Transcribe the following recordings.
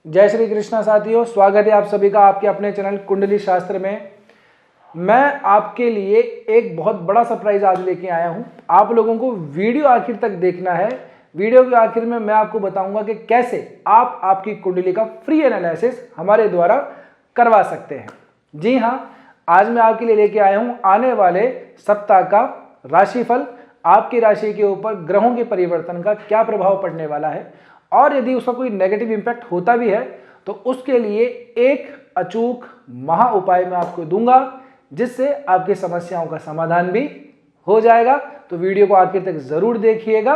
जय श्री कृष्णा साथियों, स्वागत है आप सभी का आपके अपने चैनल कुंडली शास्त्र में। मैं आपके लिए एक बहुत बड़ा सरप्राइज आज लेके आया हूं। आप लोगों को वीडियो आखिर तक देखना है। वीडियो के आखिर में मैं आपको बताऊंगा कि कैसे आप आपकी कुंडली का फ्री एनालिसिस हमारे द्वारा करवा सकते हैं। जी हां, आज मैं आपके लिए लेके आया हूं आने वाले सप्ताह का राशिफल। आपकी राशि के ऊपर ग्रहों के परिवर्तन का क्या प्रभाव पड़ने वाला है और यदि उसका कोई नेगेटिव इंपैक्ट होता भी है तो उसके लिए एक अचूक महा उपाय मैं आपको दूंगा, जिससे आपकी समस्याओं का समाधान भी हो जाएगा। तो वीडियो को आखिर तक जरूर देखिएगा।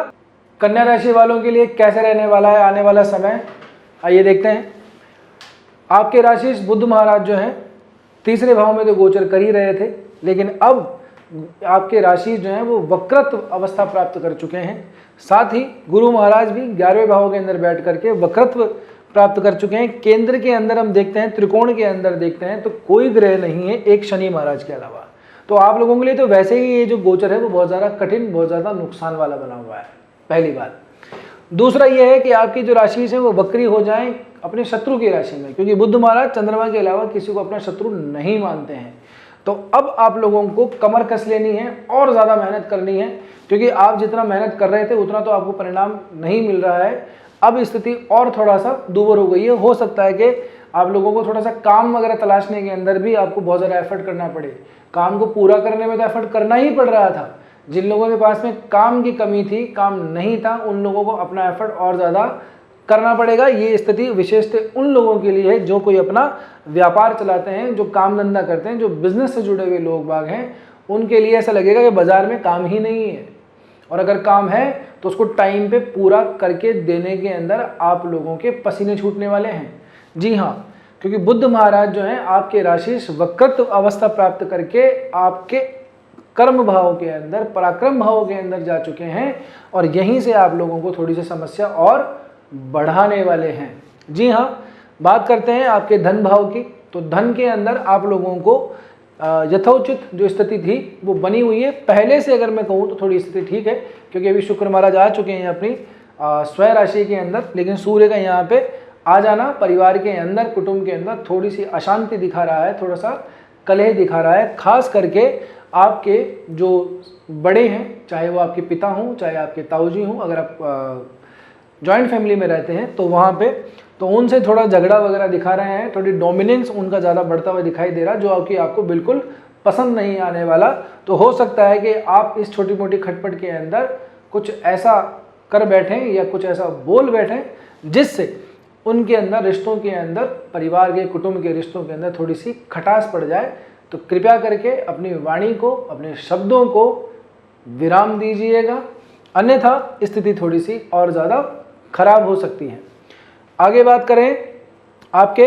कन्या राशि वालों के लिए कैसे रहने वाला है आने वाला समय, आइए देखते हैं। आपके राशि बुध महाराज जो है तीसरे भाव में तो गोचर कर ही रहे थे, लेकिन अब आपके राशि जो है वो वक्रत्व अवस्था प्राप्त कर चुके हैं। साथ ही गुरु महाराज भी 11वें भाव के अंदर बैठ करके वक्रत्व प्राप्त कर चुके हैं। केंद्र के अंदर हम देखते हैं, त्रिकोण के अंदर देखते हैं तो कोई ग्रह नहीं है एक शनि महाराज के अलावा। तो आप लोगों के लिए तो वैसे ही ये जो गोचर है वो बहुत ज़्यादा कठिन, बहुत ज़्यादा नुकसान वाला बना हुआ है, पहली बात। दूसरा ये है कि आपकी जो राशि है वो वक्री हो जाए अपने शत्रु की राशि में, क्योंकि बुध महाराज चंद्रमा के अलावा किसी को अपना शत्रु नहीं मानते हैं। तो अब आप लोगों को कमर कस लेनी है और ज़्यादा मेहनत करनी है, क्योंकि आप जितना मेहनत कर रहे थे उतना तो आपको परिणाम नहीं मिल रहा है। अब स्थिति और थोड़ा सा दूबर हो गई है। हो सकता है कि आप लोगों को थोड़ा सा काम वगैरह तलाशने के अंदर भी आपको बहुत ज़्यादा एफर्ट करना पड़े। काम को पूरा करने में तो एफर्ट करना ही पड़ रहा था। जिन लोगों के पास में काम की कमी थी, काम नहीं था, उन लोगों को अपना एफर्ट और ज़्यादा करना पड़ेगा। ये स्थिति विशेषतः उन लोगों के लिए है जो कोई अपना व्यापार चलाते हैं, जो काम धंधा करते हैं, जो बिजनेस से जुड़े हुए लोग बाग हैं। उनके लिए ऐसा लगेगा कि बाजार में काम ही नहीं है, और अगर काम है तो उसको टाइम पे पूरा करके देने के अंदर आप लोगों के पसीने छूटने वाले हैं। जी हाँ, क्योंकि बुध महाराज जो है आपके राशि वक्रत्व अवस्था प्राप्त करके आपके कर्म भाव के अंदर, पराक्रम भाव के अंदर जा चुके हैं, और यहीं से आप लोगों को थोड़ी सी समस्या और बढ़ाने वाले हैं। जी हाँ, बात करते हैं आपके धन भाव की। तो धन के अंदर आप लोगों को यथोचित जो स्थिति थी वो बनी हुई है। पहले से अगर मैं कहूँ तो थोड़ी स्थिति ठीक है, क्योंकि अभी शुक्र महाराज आ चुके हैं अपनी स्वयं राशि के अंदर, लेकिन सूर्य का यहाँ पे आ जाना परिवार के अंदर, कुटुंब के अंदर थोड़ी सी अशांति दिखा रहा है, थोड़ा सा कलह दिखा रहा है। खास करके आपके जो बड़े हैं, चाहे वो आपके पिता हों, चाहे आपके ताऊजी हों, अगर आप जॉइंट फैमिली में रहते हैं तो वहाँ पे तो उनसे थोड़ा झगड़ा वगैरह दिखा रहे हैं, थोड़ी डोमिनेंस उनका ज़्यादा बढ़ता हुआ दिखाई दे रहा, जो आपको बिल्कुल पसंद नहीं आने वाला। तो हो सकता है कि आप इस छोटी मोटी खटपट के अंदर कुछ ऐसा कर बैठें या कुछ ऐसा बोल बैठें जिससे उनके अंदर, रिश्तों के अंदर, परिवार के, कुटुंब के रिश्तों के अंदर थोड़ी सी खटास पड़ जाए। तो कृपया करके अपनी वाणी को, अपने शब्दों को विराम दीजिएगा, अन्यथा स्थिति थोड़ी सी और ज़्यादा खराब हो सकती है। आगे बात करें आपके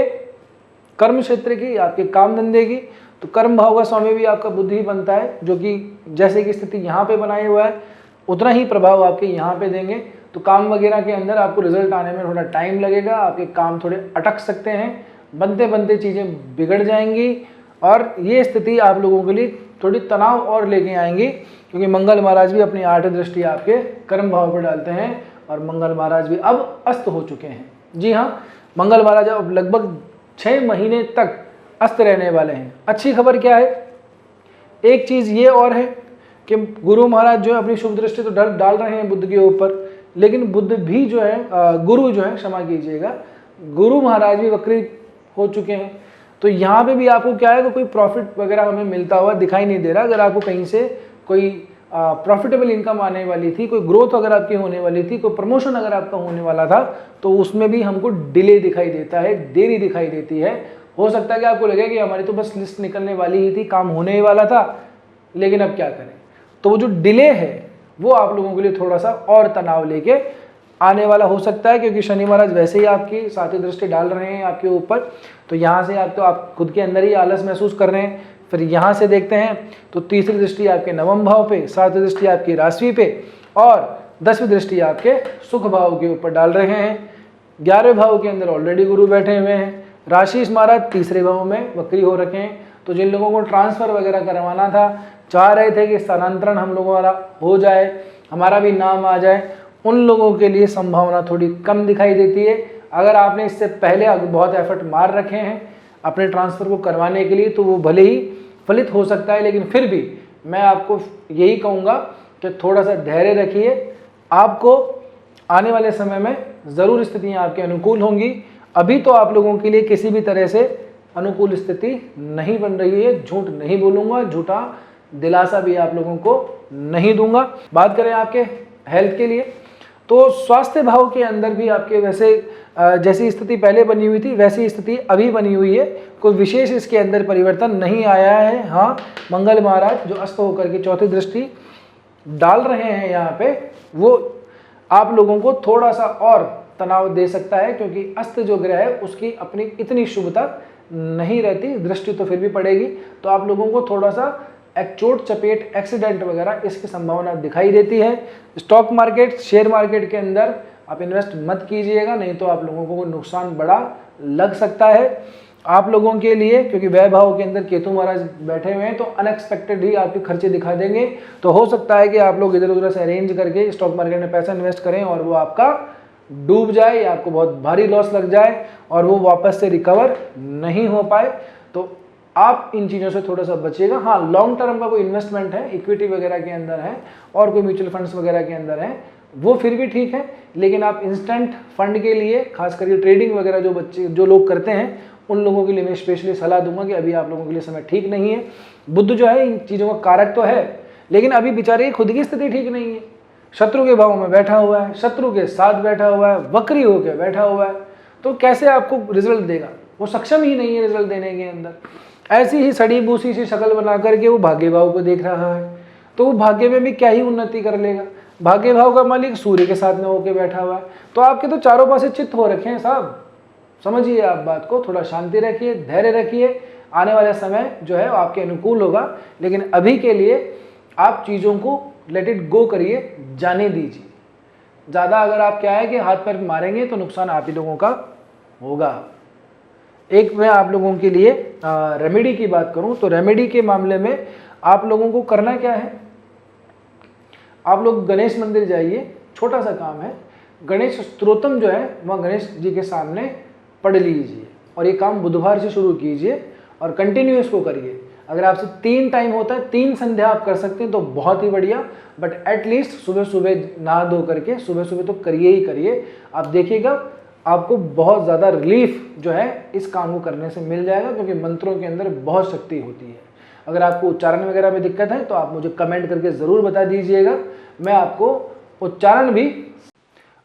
कर्म क्षेत्र की, आपके काम धंधे की, तो कर्म भाव का स्वामी भी आपका बुध ही बनता है, जो कि जैसे कि स्थिति यहाँ पे बनाए हुआ है उतना ही प्रभाव आपके यहाँ पे देंगे। तो काम वगैरह के अंदर आपको रिजल्ट आने में थोड़ा टाइम लगेगा, आपके काम थोड़े अटक सकते हैं, बनते बनते चीज़ें बिगड़ जाएंगी, और ये स्थिति आप लोगों के लिए थोड़ी तनाव और लेके आएंगी, क्योंकि मंगल महाराज भी अपनी 8वीं दृष्टि आपके कर्म भाव पर डालते हैं, और मंगल महाराज भी अब अस्त हो चुके हैं। जी हाँ, मंगल महाराज अब लगभग 6 महीने तक अस्त रहने वाले हैं। अच्छी खबर क्या है, एक चीज़ ये और है कि गुरु महाराज जो है अपनी शुभ दृष्टि तो डाल रहे हैं बुध के ऊपर, लेकिन बुध भी जो है, गुरु जो है, क्षमा कीजिएगा, गुरु महाराज भी वक्री हो चुके हैं। तो यहाँ पे भी आपको क्या है कि कोई प्रॉफिट वगैरह हमें मिलता हुआ दिखाई नहीं दे रहा। अगर आपको कहीं से कोई प्रॉफिटेबल इनकम आने वाली थी, कोई ग्रोथ अगर आपकी होने वाली थी, कोई प्रमोशन अगर आपका होने वाला था, तो उसमें भी हमको डिले दिखाई देता है, देरी दिखाई देती है। हो सकता है कि आपको लगे कि हमारी तो बस लिस्ट निकलने वाली ही थी, काम होने ही वाला था, लेकिन अब क्या करें। तो वो जो डिले है वो आप लोगों के लिए थोड़ा सा और तनाव लेके आने वाला हो सकता है, क्योंकि शनि महाराज वैसे ही आपकी 7वीं दृष्टि डाल रहे हैं आपके ऊपर। तो यहाँ से आप खुद के अंदर ही आलस महसूस कर रहे हैं। फिर यहाँ से देखते हैं तो तीसरी दृष्टि आपके 9वें भाव पे, 7वीं दृष्टि आपकी राशि पे, और 10वीं दृष्टि आपके सुख भाव के ऊपर डाल रहे हैं। 11वें भाव के अंदर ऑलरेडी गुरु बैठे हुए हैं। राशि महाराज तीसरे भाव में वक्री हो रखे हैं। तो जिन लोगों को ट्रांसफर वगैरह करवाना था, चाह रहे थे कि स्थानांतरण हम लोगों वाला हो जाए, हमारा भी नाम आ जाए, उन लोगों के लिए संभावना थोड़ी कम दिखाई देती है। अगर आपने इससे पहले बहुत एफर्ट मार रखे हैं अपने ट्रांसफ़र को करवाने के लिए तो वो भले ही फलित हो सकता है, लेकिन फिर भी मैं आपको यही कहूँगा कि थोड़ा सा धैर्य रखिए। आपको आने वाले समय में ज़रूर स्थितियाँ आपके अनुकूल होंगी। अभी तो आप लोगों के लिए किसी भी तरह से अनुकूल स्थिति नहीं बन रही है, झूठ नहीं बोलूँगा, झूठा दिलासा भी आप लोगों को नहीं दूंगा। बात करें आपके हेल्थ के लिए तो स्वास्थ्य भाव के अंदर भी आपके वैसे जैसी स्थिति पहले बनी हुई थी वैसी स्थिति अभी बनी हुई है, कोई विशेष इसके अंदर परिवर्तन नहीं आया है। हाँ, मंगल महाराज जो अस्त होकर के चौथी दृष्टि डाल रहे हैं यहाँ पे, वो आप लोगों को थोड़ा सा और तनाव दे सकता है, क्योंकि अस्त जो ग्रह है उसकी अपनी इतनी शुभता नहीं रहती, दृष्टि तो फिर भी पड़ेगी, तो आप लोगों को थोड़ा सा एक चोट चपेट एक्सीडेंट वगैरह इसकी संभावना दिखाई देती है। स्टॉक मार्केट शेयर मार्केट के अंदर आप इन्वेस्ट मत कीजिएगा, नहीं तो आप लोगों को नुकसान बड़ा लग सकता है आप लोगों के लिए, क्योंकि व्यय भाव के अंदर केतु महाराज बैठे हुए हैं तो अनएक्सपेक्टेड ही आपके खर्चे दिखा देंगे। तो हो सकता है कि आप लोग इधर उधर से अरेंज करके स्टॉक मार्केट में पैसा इन्वेस्ट करें और वो आपका डूब जाए या आपको बहुत भारी लॉस लग जाए और वो वापस से रिकवर नहीं हो पाए। तो आप इन चीज़ों से थोड़ा सा बचिएगा। हाँ, लॉन्ग टर्म का कोई इन्वेस्टमेंट है, इक्विटी वगैरह के अंदर है और कोई म्यूचुअल फंड्स वगैरह के अंदर है, वो फिर भी ठीक है, लेकिन आप इंस्टेंट फंड के लिए खास करके ट्रेडिंग वगैरह जो लोग करते हैं उन लोगों के लिए मैं स्पेशली सलाह दूंगा कि अभी आप लोगों के लिए समय ठीक नहीं है। बुध जो है इन चीज़ों का कारक तो है, लेकिन अभी बेचारे की खुद की स्थिति ठीक नहीं है, शत्रु के भाव में बैठा हुआ है, शत्रु के साथ बैठा हुआ है, वक्री होकर बैठा हुआ है, तो कैसे आपको रिजल्ट देगा? वो सक्षम ही नहीं है रिजल्ट देने के अंदर। ऐसी ही सड़ी बूसी सी शक्ल बना करके वो भाग्य भाव को देख रहा है, तो वो भाग्य में भी क्या ही उन्नति कर लेगा? भाग्य भाव का मालिक सूर्य के साथ में होके बैठा हुआ है, तो आपके तो चारों पासे चित्त हो रखे हैं साहब। समझिए आप बात को, थोड़ा शांति रखिए, धैर्य रखिए, आने वाला समय जो है आपके अनुकूल होगा, लेकिन अभी के लिए आप चीज़ों को लेट इट गो करिए, जाने दीजिए। ज़्यादा अगर आप क्या है कि हाथ पैर मारेंगे तो नुकसान आप ही लोगों का होगा। एक मैं आप लोगों के लिए रेमेडी की बात करूं तो रेमेडी के मामले में आप लोगों को करना क्या है, आप लोग गणेश मंदिर जाइए, छोटा सा काम है, गणेश स्तोत्रम जो है वह गणेश जी के सामने पढ़ लीजिए और ये काम बुधवार से शुरू कीजिए और कंटिन्यू इसको करिए। अगर आपसे 3 टाइम होता है, 3 संध्या आप कर सकते हैं तो बहुत ही बढ़िया, बट एटलीस्ट सुबह सुबह नहा धो करके सुबह सुबह तो करिए ही करिए। आप देखिएगा आपको बहुत ज़्यादा रिलीफ जो है इस काम को करने से मिल जाएगा, क्योंकि मंत्रों के अंदर बहुत शक्ति होती है। अगर आपको उच्चारण वगैरह में दिक्कत है तो आप मुझे कमेंट करके ज़रूर बता दीजिएगा, मैं आपको उच्चारण भी।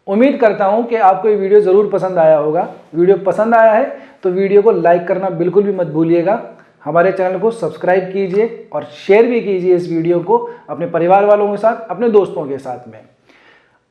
उम्मीद करता हूं कि आपको ये वीडियो ज़रूर पसंद आया होगा। वीडियो पसंद आया है तो वीडियो को लाइक करना बिल्कुल भी मत भूलिएगा। हमारे चैनल को सब्सक्राइब कीजिए और शेयर भी कीजिए इस वीडियो को अपने परिवार वालों के साथ, अपने दोस्तों के साथ में।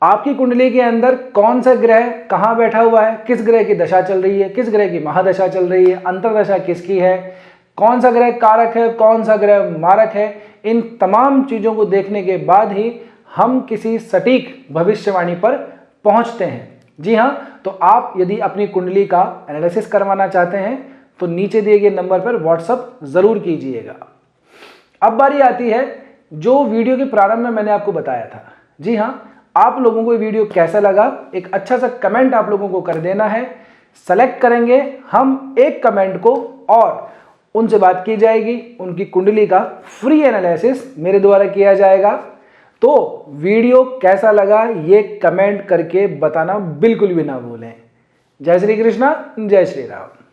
आपकी कुंडली के अंदर कौन सा ग्रह कहाँ बैठा हुआ है, किस ग्रह की दशा चल रही है, किस ग्रह की महादशा चल रही है, अंतरदशा किसकी है, कौन सा ग्रह कारक है, कौन सा ग्रह मारक है, इन तमाम चीज़ों को देखने के बाद ही हम किसी सटीक भविष्यवाणी पर पहुंचते हैं। जी हाँ, तो आप यदि अपनी कुंडली का एनालिसिस करवाना चाहते हैं तो नीचे दिए गए नंबर पर व्हाट्सअप ज़रूर कीजिएगा। अब बारी आती है जो वीडियो के प्रारंभ में मैंने आपको बताया था। जी हाँ, आप लोगों को ये वीडियो कैसा लगा, एक अच्छा सा कमेंट आप लोगों को कर देना है। सेलेक्ट करेंगे हम एक कमेंट को और उनसे बात की जाएगी, उनकी कुंडली का फ्री एनालिसिस मेरे द्वारा किया जाएगा। तो वीडियो कैसा लगा ये कमेंट करके बताना बिल्कुल भी ना भूलें। जय श्री कृष्णा, जय श्री राम।